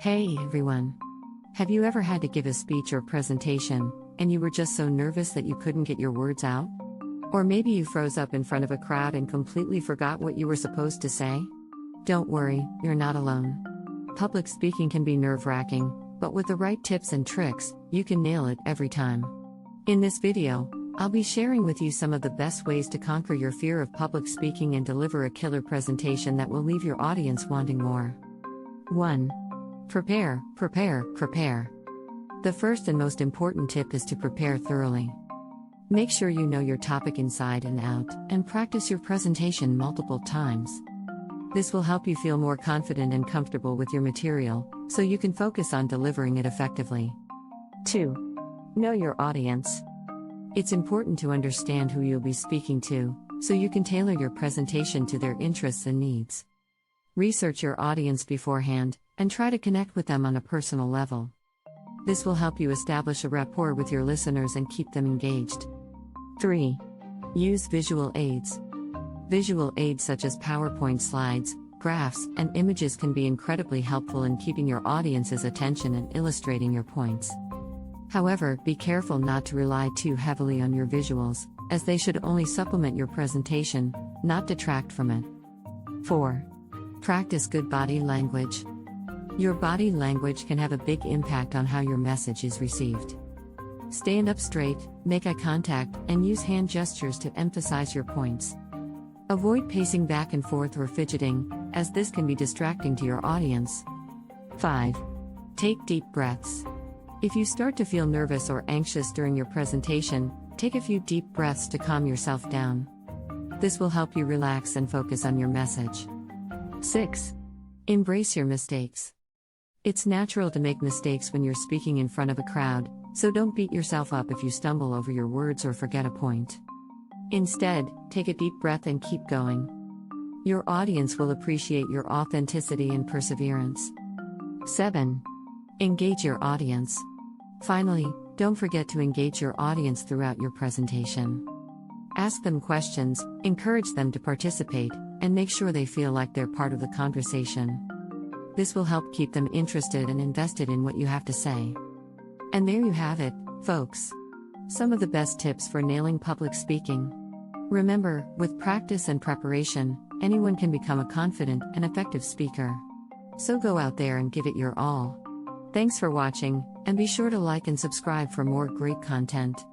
Hey everyone! Have you ever had to give a speech or presentation, and you were just so nervous that you couldn't get your words out? Or maybe you froze up in front of a crowd and completely forgot what you were supposed to say? Don't worry, you're not alone. Public speaking can be nerve-wracking, but with the right tips and tricks, you can nail it every time. In this video, I'll be sharing with you some of the best ways to conquer your fear of public speaking and deliver a killer presentation that will leave your audience wanting more. 1. Prepare, prepare, prepare. The first and most important tip is to prepare thoroughly. Make sure you know your topic inside and out, and practice your presentation multiple times. This will help you feel more confident and comfortable with your material, so you can focus on delivering it effectively. 2. Know your audience. It's important to understand who you'll be speaking to, so you can tailor your presentation to their interests and needs. Research your audience beforehand, and try to connect with them on a personal level. This will help you establish a rapport with your listeners and keep them engaged. 3. Use visual aids. Visual aids such as PowerPoint slides, graphs, and images can be incredibly helpful in keeping your audience's attention and illustrating your points. However, be careful not to rely too heavily on your visuals, as they should only supplement your presentation, not detract from it. 4. Practice good body language. Your body language can have a big impact on how your message is received. Stand up straight, make eye contact, and use hand gestures to emphasize your points. Avoid pacing back and forth or fidgeting, as this can be distracting to your audience. 5. Take deep breaths. If you start to feel nervous or anxious during your presentation, take a few deep breaths to calm yourself down. This will help you relax and focus on your message. 6. Embrace your mistakes. It's natural to make mistakes when you're speaking in front of a crowd, so don't beat yourself up if you stumble over your words or forget a point. Instead, take a deep breath and keep going. Your audience will appreciate your authenticity and perseverance. 7. Engage your audience. Finally, don't forget to engage your audience throughout your presentation. Ask them questions, encourage them to participate, and make sure they feel like they're part of the conversation. This will help keep them interested and invested in what you have to say. And there you have it, folks. Some of the best tips for nailing public speaking. Remember, with practice and preparation, anyone can become a confident and effective speaker. So go out there and give it your all. Thanks for watching, and be sure to like and subscribe for more great content.